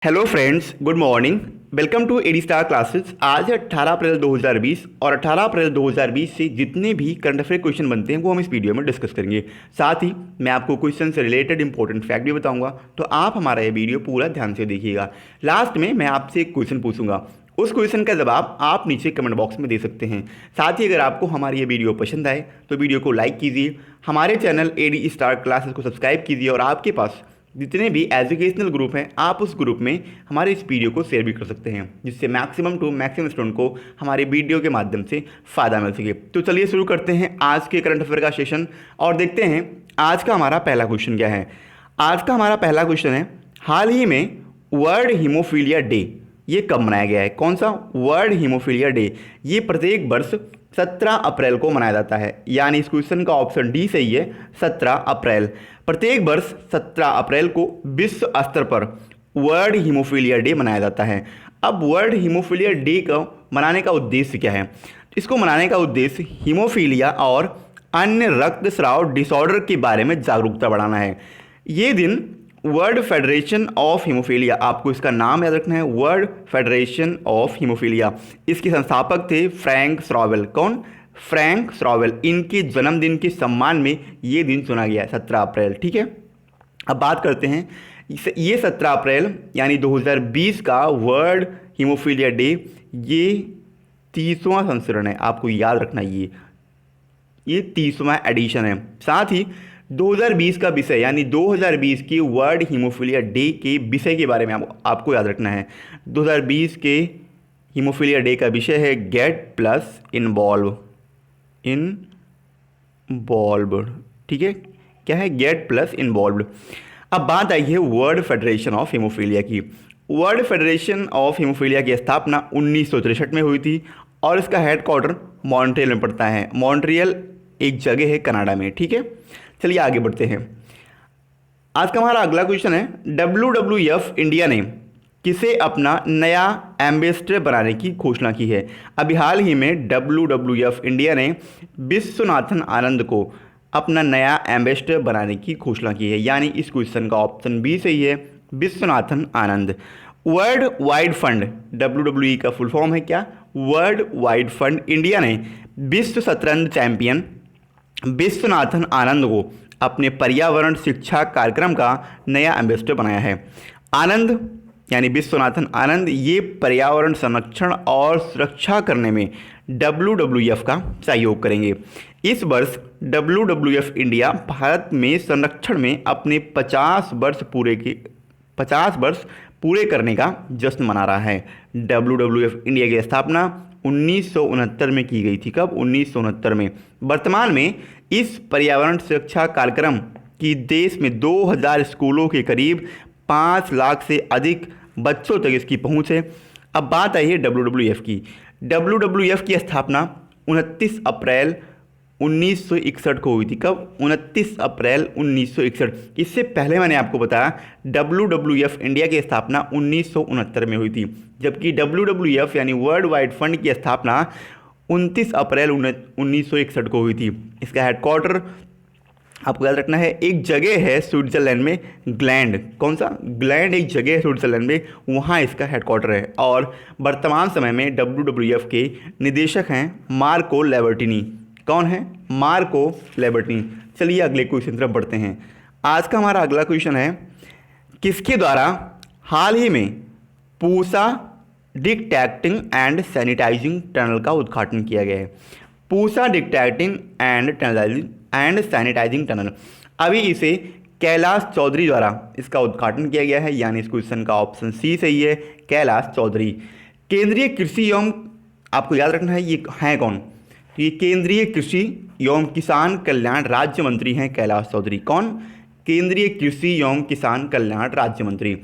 Hello friends, good morning. Welcome to AD star classes. आज है 18 अप्रैल 2020 और 18 अप्रैल 2020 से जितने भी करंट अफेयर क्वेश्चन बनते हैं वो हम इस वीडियो में डिस्कस करेंगे। साथ ही मैं आपको क्वेश्चन से रिलेटेड इंपॉर्टेंट फैक्ट भी बताऊंगा, तो आप हमारा ये वीडियो पूरा ध्यान से देखिएगा। लास्ट में मैं आपसे एक क्वेश्चन पूछूंगा, उस क्वेश्चन का जवाब आप नीचे कमेंट बॉक्स में दे सकते हैं। साथ ही अगर आपको हमारी ये वीडियो पसंद आए तो वीडियो को लाइक कीजिए, हमारे चैनल एडी स्टार क्लासेस को सब्सक्राइब कीजिए और आपके पास जितने भी एजुकेशनल ग्रुप हैं आप उस ग्रुप में हमारे इस वीडियो को शेयर भी कर सकते हैं, जिससे मैक्सिमम टू मैक्सिमम स्टूडेंट को हमारे वीडियो के माध्यम से फ़ायदा मिल सके। तो चलिए शुरू करते हैं आज के करंट अफेयर का सेशन और देखते हैं आज का हमारा पहला क्वेश्चन क्या है। आज का हमारा पहला क्वेश्चन है, हाल ही में वर्ल्ड हीमोफीलिया डे ये कब मनाया गया है? कौन सा वर्ल्ड हीमोफीलिया डे? ये प्रत्येक वर्ष 17 अप्रैल को मनाया जाता है, यानी इस क्वेश्चन का ऑप्शन डी सही है, 17 अप्रैल। प्रत्येक वर्ष 17 अप्रैल को विश्व स्तर पर वर्ल्ड हीमोफीलिया डे मनाया जाता है। अब वर्ल्ड हीमोफीलिया डे को मनाने का उद्देश्य क्या है? इसको मनाने का उद्देश्य हीमोफीलिया और अन्य रक्तस्राव डिसऑर्डर के बारे में जागरूकता बढ़ाना है। ये दिन वर्ल्ड फेडरेशन ऑफ हीमोफीलिया, आपको इसका नाम याद रखना है, वर्ल्ड फेडरेशन ऑफ हीमोफीलिया, इसके संस्थापक थे फ्रैंक श्रॉवेल। कौन? फ्रैंक श्रॉवेल। इनके जन्मदिन के सम्मान में ये दिन चुना गया है, 17 अप्रैल। ठीक है, अब बात करते हैं ये 17 अप्रैल यानी 2020 का वर्ल्ड हीमोफीलिया डे, ये 30वां संस्करण है, आपको याद रखना ये 30वां एडिशन है। साथ ही 2020 का विषय यानी 2020 की वर्ल्ड हीमोफीलिया डे के विषय के बारे में आपको याद रखना है। 2020 के हीमोफीलिया डे का विषय है गेट प्लस इन्वॉल्व। ठीक है, क्या है? Gate plus involve. अब बात आई है वर्ल्ड फेडरेशन ऑफ हीमोफीलिया की। वर्ल्ड फेडरेशन ऑफ हीमोफीलिया की स्थापना 1963 में हुई थी और इसका हेडक्वार्टर मॉन्ट्रियल में पड़ता है। मॉन्ट्रियल एक जगह है कनाडा में। ठीक है, चलिए आगे बढ़ते हैं। आज का हमारा अगला क्वेश्चन है, WWF इंडिया ने किसे अपना नया एम्बेसडर बनाने की घोषणा की है? अभी हाल ही में WWF इंडिया ने विश्वनाथन आनंद को अपना नया एम्बेसडर बनाने की घोषणा की है, यानी इस क्वेश्चन का ऑप्शन बी सही है, Viswanathan Anand. World wide fund, WWE का फुल फॉर्म है क्या? वर्ल्ड वाइड फंड इंडिया ने विश्व शतरंज चैंपियन विश्वनाथन आनंद को अपने पर्यावरण शिक्षा कार्यक्रम का नया एम्बेसडर बनाया है। आनंद यानी विश्वनाथन आनंद ये पर्यावरण संरक्षण और सुरक्षा करने में WWF का सहयोग करेंगे। इस वर्ष WWF इंडिया भारत में संरक्षण में अपने 50 वर्ष पूरे करने का जश्न मना रहा है। WWF इंडिया की स्थापना 1969 में की गई थी। कब? 1969 में। वर्तमान में इस पर्यावरण सुरक्षा कार्यक्रम की देश में 2000 स्कूलों के करीब 5 लाख से अधिक बच्चों तक इसकी पहुंच है। अब बात आई है WWF की। WWF की स्थापना 29 अप्रैल 1961 को हुई थी। कब? 29 अप्रैल 1961। इससे पहले मैंने आपको बताया WWF इंडिया की स्थापना 1969 में हुई थी, जबकि WWF यानी वर्ल्ड वाइड फंड की स्थापना 29 अप्रैल 1961 को हुई थी। इसका हेडक्वार्टर आपको याद रखना है, एक जगह है स्विट्जरलैंड में, ग्लैंड। कौन सा? ग्लैंड एक जगह है स्विट्जरलैंड में, वहाँ इसका हेडक्वार्टर है। और वर्तमान समय में WWF के निदेशक हैं मार्को लेबर्टिनी। कौन है? मार्को लेबर्टिनी। चलिए अगले क्वेश्चन तरफ बढ़ते हैं। आज का हमारा अगला क्वेश्चन है, किसके द्वारा हाल ही में Pusa detecting and sanitising tunnel का उद्घाटन किया गया है? Pusa detecting and sanitising tunnel, अभी इसे कैलाश चौधरी द्वारा इसका उद्घाटन किया गया है, यानी इस क्वेश्चन का ऑप्शन सी सही है, कैलाश चौधरी। केंद्रीय कृषि एवं, आपको याद रखना है ये हैं कौन? तो ये केंद्रीय कृषि एवं किसान कल्याण राज्य मंत्री हैं कैलाश चौधरी। कौन? केंद्रीय कृषि एवं किसान कल्याण राज्य मंत्री।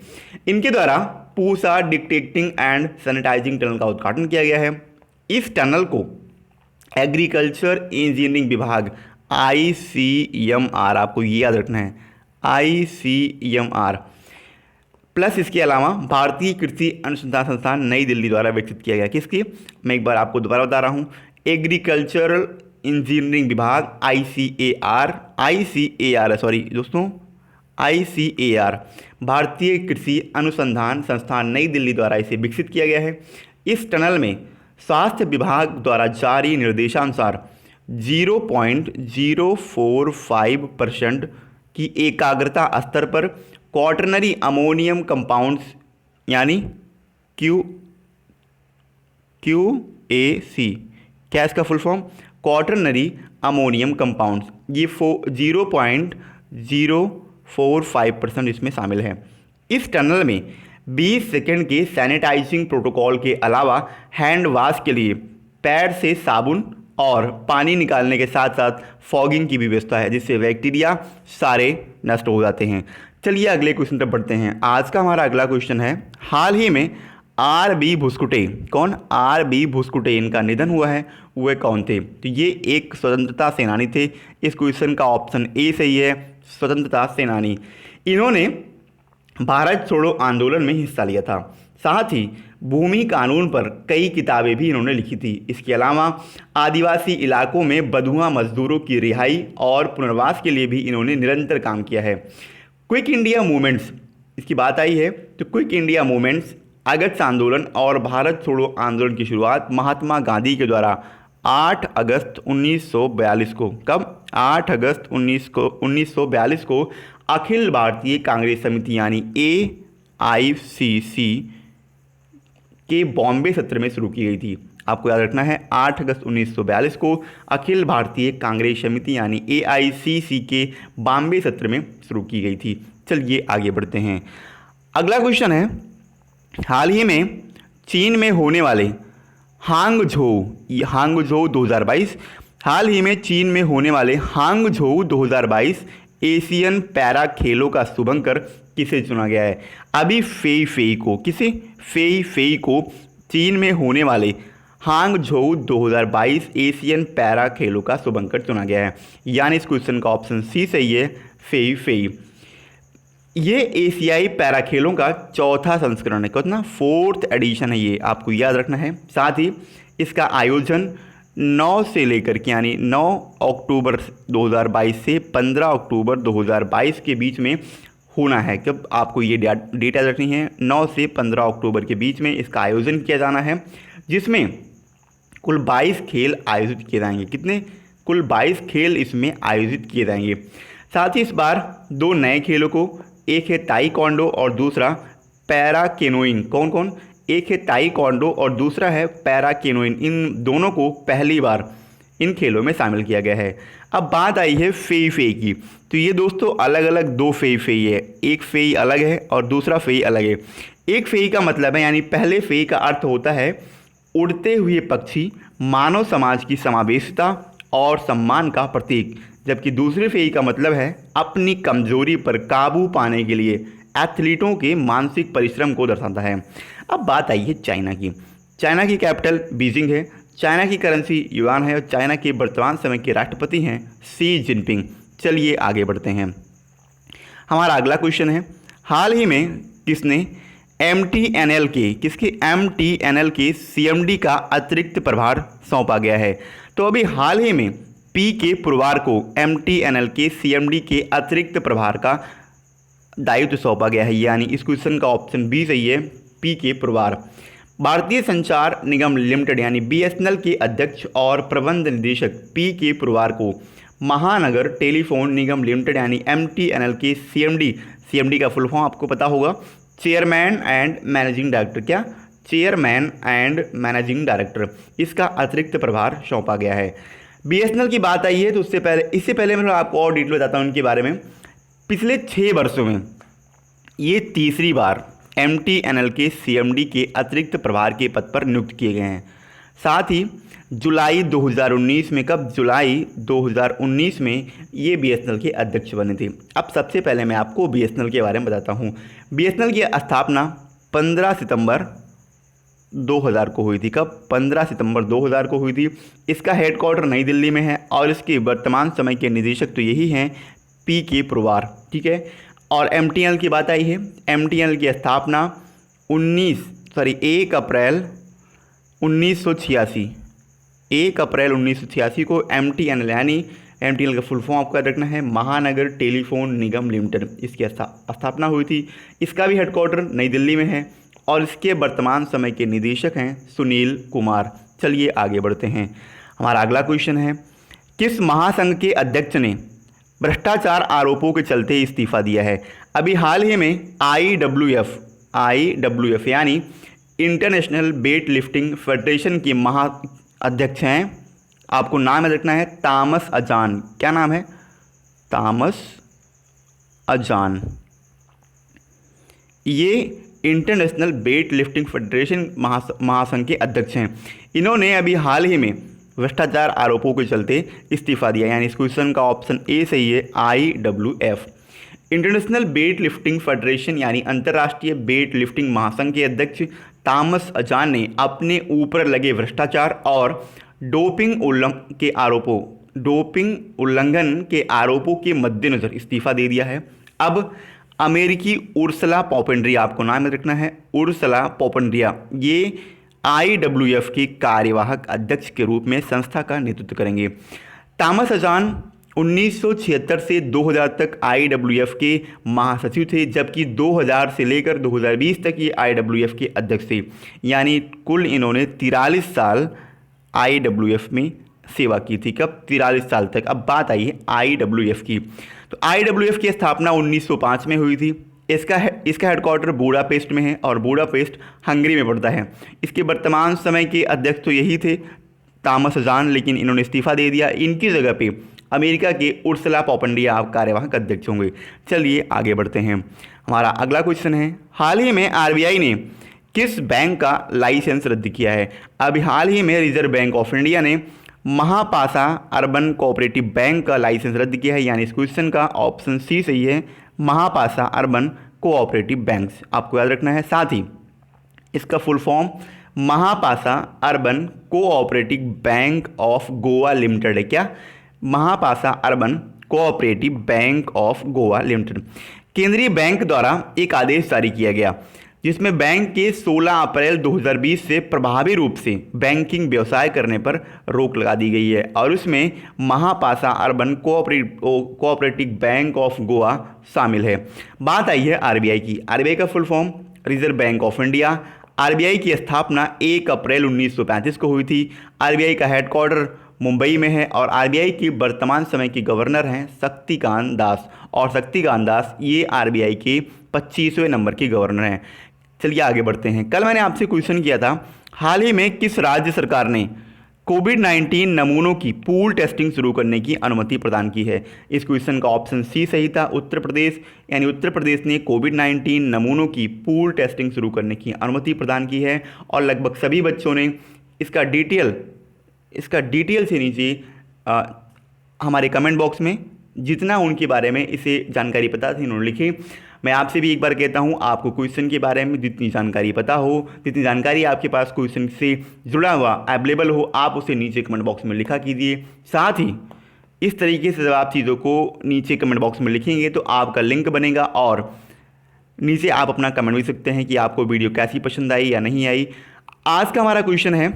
इनके द्वारा Pusa detecting and sanitising tunnel का उद्घाटन किया गया है। इस टनल को एग्रीकल्चर इंजीनियरिंग विभाग ICMR, आपको ये याद रखना है, ICMR प्लस इसके अलावा भारतीय कृषि अनुसंधान संस्थान नई दिल्ली द्वारा विकसित किया गया। किसकी? मैं एक बार आपको दोबारा बता रहा हूँ, एग्रीकल्चरल इंजीनियरिंग विभाग ICAR सॉरी दोस्तों, ICAR भारतीय कृषि अनुसंधान संस्थान नई दिल्ली द्वारा इसे विकसित किया गया है। इस टनल में स्वास्थ्य विभाग द्वारा जारी निर्देशानुसार 0.045% की एकाग्रता स्तर पर क्वाटरनरी अमोनियम कंपाउंड्स यानी QAC, क्या इसका full form? Quaternary ammonium compounds, ये 0.045% इसमें शामिल है। इस टनल में 20 सेकंड के सैनिटाइजिंग प्रोटोकॉल के अलावा हैंड वॉश के लिए पैर से साबुन और पानी निकालने के साथ साथ फॉगिंग की भी व्यवस्था है, जिससे बैक्टीरिया सारे नष्ट हो जाते हैं। चलिए अगले क्वेश्चन पर बढ़ते हैं। आज का हमारा अगला क्वेश्चन है, हाल ही में RB भुस्कुटे, कौन? RB भुस्कुटे, इनका निधन हुआ है, वे कौन थे? तो ये एक स्वतंत्रता सेनानी थे। इस क्वेश्चन का ऑप्शन ए सही है, स्वतंत्रता सेनानी। इन्होंने भारत छोड़ो आंदोलन में हिस्सा लिया था। साथ ही भूमि कानून पर कई किताबें भी इन्होंने लिखी थी। इसके अलावा आदिवासी इलाकों में बंधुआ मजदूरों की रिहाई और पुनर्वास के लिए भी इन्होंने निरंतर काम किया है। क्विक इंडिया मूवमेंट्स, इसकी बात आई है तो क्विक इंडिया मूवमेंट्स, अगस्त आंदोलन और भारत छोड़ो आंदोलन की शुरुआत महात्मा गांधी के द्वारा 8 अगस्त 1942 को, कब? 8 अगस्त 1942 को अखिल भारतीय कांग्रेस समिति यानी AICC के बॉम्बे सत्र में शुरू की गई थी। आपको याद रखना है, 8 अगस्त 1942 को अखिल भारतीय कांग्रेस समिति यानी AICC के बॉम्बे सत्र में शुरू की गई थी। चलिए आगे बढ़ते हैं। अगला क्वेश्चन है, हाल ही में चीन में होने वाले हांगझोउ 2022, हाल ही में चीन में होने वाले हांगझोउ 2022 एशियन पैरा खेलों का शुभंकर किसे चुना गया है? अभी फेई को, किसे? फेई को चीन में होने वाले हांगझोउ 2022 एशियन पैरा खेलों का शुभंकर चुना गया है, यानी इस क्वेश्चन का ऑप्शन सी सही है, फेई। ये एशियाई पैरा खेलों का चौथा संस्करण है, कितना? 4th एडिशन है ये, आपको याद रखना है। साथ ही इसका आयोजन 9 से लेकर के यानी 9 अक्टूबर 2022 से 15 अक्टूबर 2022 के बीच में होना है। कब आपको ये डेटा रखनी है? 9 से 15 अक्टूबर के बीच में इसका आयोजन किया जाना है, जिसमें कुल 22 खेल आयोजित किए जाएंगे। कितने? कुल 22 खेल इसमें आयोजित किए जाएंगे। साथ ही इस बार 2 नए खेलों को, एक है ताइक्वांडो और दूसरा पैरा केनोइंग, कौन? एक है ताइक्वांडो और दूसरा है पैरा केनोइंग। इन दोनों को पहली बार इन खेलों में शामिल किया गया है। अब बात आई है फेई की, तो ये दोस्तों अलग अलग 2 फेई है, एक फेई अलग है और दूसरा फेई अलग है। एक फेई का मतलब है, यानी पहले फेई का अर्थ होता है उड़ते हुए पक्षी, मानव समाज की समावेशिता और सम्मान का प्रतीक, जबकि दूसरे फेई का मतलब है अपनी कमजोरी पर काबू पाने के लिए एथलीटों के मानसिक परिश्रम को दर्शाता है। अब बात आई है चाइना की। चाइना की कैपिटल बीजिंग है, चाइना की करेंसी युआन है और चाइना के वर्तमान समय के राष्ट्रपति हैं शी जिनपिंग। चलिए आगे बढ़ते हैं। हमारा अगला क्वेश्चन है, हाल ही में किसने MTNL के CMD का अतिरिक्त प्रभार सौंपा गया है? तो अभी हाल ही में PK पुरवार को MTNL के CMD के अतिरिक्त प्रभार का दायित्व सौंपा गया है, यानी इस क्वेश्चन का ऑप्शन बी सही है, PK पुरवार। भारतीय संचार निगम लिमिटेड यानी BSNL के अध्यक्ष और प्रबंध निदेशक PK पुरवार को महानगर टेलीफोन निगम लिमिटेड यानी MTNL के CMD का फुल फॉर्म आपको पता होगा, चेयरमैन एंड मैनेजिंग डायरेक्टर, क्या? चेयरमैन एंड मैनेजिंग डायरेक्टर, इसका अतिरिक्त प्रभार सौंपा गया है। BSNL की बात आई है तो इससे पहले मैं आपको और डिटेल बताता हूँ इनके बारे में। पिछले 6 वर्षों में ये तीसरी बार MTNL के CMD के अतिरिक्त प्रभार के पद पर नियुक्त किए गए हैं। साथ ही जुलाई 2019 में, कब? जुलाई 2019 में ये BSNL के अध्यक्ष बने थे। अब सबसे पहले मैं आपको BSNL के बारे में बताता हूँ। BSNL की स्थापना 15 सितंबर 2000 को हुई थी। कब? 15 सितंबर 2000 को हुई थी। इसका हेडक्वार्टर नई दिल्ली में है और इसके वर्तमान समय के निदेशक तो यही हैं PK पुरवार, ठीक है। और MTNL की बात आई है, MTNL की स्थापना 1 अप्रैल 1986 को MTNL यानी MTNL का फुल फॉर्म आपको याद रखना है महानगर टेलीफोन निगम लिमिटेड। इसकी स्थापना हुई थी। इसका भी हेडक्वार्टर नई दिल्ली में है और इसके वर्तमान समय के निदेशक हैं सुनील कुमार। चलिए आगे बढ़ते हैं। हमारा अगला क्वेश्चन है, किस महासंघ के अध्यक्ष ने भ्रष्टाचार आरोपों के चलते इस्तीफा दिया है? अभी हाल ही में IWF यानी इंटरनेशनल वेट लिफ्टिंग फेडरेशन के महाअध्यक्ष हैं, आपको नाम याद रखना है थॉमस अजान। क्या नाम है? थॉमस अजान। ये इंटरनेशनल वेट लिफ्टिंग फेडरेशन महासंघ के अध्यक्ष हैं। इन्होंने अभी हाल ही में भ्रष्टाचार आरोपों के चलते इस्तीफा दिया, यानी इस क्वेश्चन का ऑप्शन ए सही है, IWF। International weight lifting federation यानी अंतर्राष्ट्रीय वेट लिफ्टिंग महासंघ के अध्यक्ष थॉमस अजान ने अपने ऊपर लगे भ्रष्टाचार और डोपिंग उल्लंघन के आरोपों के मद्देनजर इस्तीफा दे दिया है। अब अमेरिकी उर्सुला पॉपेंड्रिया, आपको नाम रखना है उर्सुला पॉपेंड्रिया, ये IWF के कार्यवाहक अध्यक्ष के रूप में संस्था का नेतृत्व करेंगे। थॉमस अजान 1976 से 2000 तक IWF के महासचिव थे, जबकि 2000 से लेकर 2020 तक ये IWF के अध्यक्ष थे, यानी कुल इन्होंने 43 साल IWF में सेवा की थी। कब? 43 साल तक। अब बात आई है IWF की। तो IWF की स्थापना 1905 में हुई थी। इसका हेडक्वार्टर बुडापेस्ट में है और बुडापेस्ट हंगरी में पड़ता है। इसके वर्तमान समय के अध्यक्ष तो यही थे थॉमस अजान, लेकिन इन्होंने इस्तीफा दे दिया। इनकी जगह पे अमेरिका के उर्सुला पॉपेंड्रिया कार्यवाहक अध्यक्ष होंगे। चलिए आगे बढ़ते हैं। हमारा अगला क्वेश्चन है, हाल ही में RBI ने किस बैंक का लाइसेंस रद्द किया है? अभी हाल ही में रिजर्व बैंक ऑफ इंडिया ने महापासा अर्बन कोऑपरेटिव बैंक का लाइसेंस रद्द किया है, यानी इस क्वेश्चन का ऑप्शन सी सही है, महापासा अर्बन कोऑपरेटिव बैंक्स, आपको याद रखना है। साथ ही इसका full form Mhapsa urban cooperative bank of Goa limited है। क्या? Mhapsa urban cooperative bank of Goa limited. केंद्रीय बैंक द्वारा एक आदेश जारी किया गया जिसमें बैंक के 16 अप्रैल 2020 से प्रभावी रूप से बैंकिंग व्यवसाय करने पर रोक लगा दी गई है और उसमें Mhapsa urban cooperative bank of Goa शामिल है। बात आई है RBI की। RBI का full form reserve bank of India. RBI की स्थापना 1 अप्रैल 1935 को हुई थी। RBI का हेडक्वार्टर मुंबई में है और RBI की वर्तमान समय के गवर्नर हैं शक्तिकांत दास, और शक्तिकांत दास ये RBI के 25वें नंबर के गवर्नर हैं। चलिए आगे बढ़ते हैं। कल मैंने आपसे क्वेश्चन किया था, हाल ही में किस राज्य सरकार ने कोविड-19 नमूनों की पूल टेस्टिंग शुरू करने की अनुमति प्रदान की है? इस क्वेश्चन का ऑप्शन सी सही था, उत्तर प्रदेश, यानी उत्तर प्रदेश ने कोविड-19 नमूनों की पूल टेस्टिंग शुरू करने की अनुमति प्रदान की है और लगभग सभी बच्चों ने इसका डिटेल से नीचे हमारे कमेंट बॉक्स में जितना उनके बारे में इसे जानकारी पता थी उन्होंने लिखी। मैं आपसे भी एक बार कहता हूं, आपको क्वेश्चन के बारे में जितनी जानकारी पता हो, जितनी जानकारी आपके पास क्वेश्चन से जुड़ा हुआ अवेलेबल हो, आप उसे नीचे कमेंट बॉक्स में लिखा कीजिए। साथ ही इस तरीके से जब आप चीज़ों को नीचे कमेंट बॉक्स में लिखेंगे तो आपका लिंक बनेगा और नीचे आप अपना कमेंट भी सकते हैं कि आपको वीडियो कैसी पसंद आई या नहीं आई। आज का हमारा क्वेश्चन है,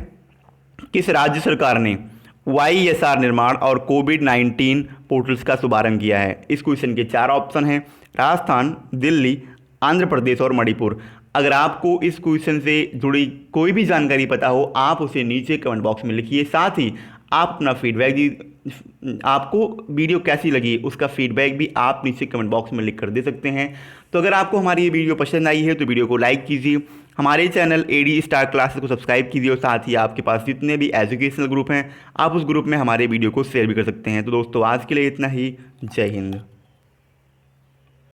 किस राज्य सरकार ने YSR निर्माण और कोविड-19 पोर्टल्स का शुभारंभ किया है? इस क्वेश्चन के 4 ऑप्शन हैं, राजस्थान, दिल्ली, आंध्र प्रदेश और मणिपुर। अगर आपको इस क्वेश्चन से जुड़ी कोई भी जानकारी पता हो, आप उसे नीचे कमेंट बॉक्स में लिखिए। साथ ही आप अपना फीडबैक आपको वीडियो कैसी लगी उसका फीडबैक भी आप नीचे कमेंट बॉक्स में लिख कर दे सकते हैं। तो अगर आपको हमारी ये वीडियो पसंद आई है तो वीडियो को लाइक कीजिए, हमारे चैनल AD स्टार क्लासेस को सब्सक्राइब कीजिए और साथ ही आपके पास जितने भी एजुकेशनल ग्रुप हैं आप उस ग्रुप में हमारे वीडियो को शेयर भी कर सकते हैं। तो दोस्तों आज के लिए इतना ही। जय हिंद।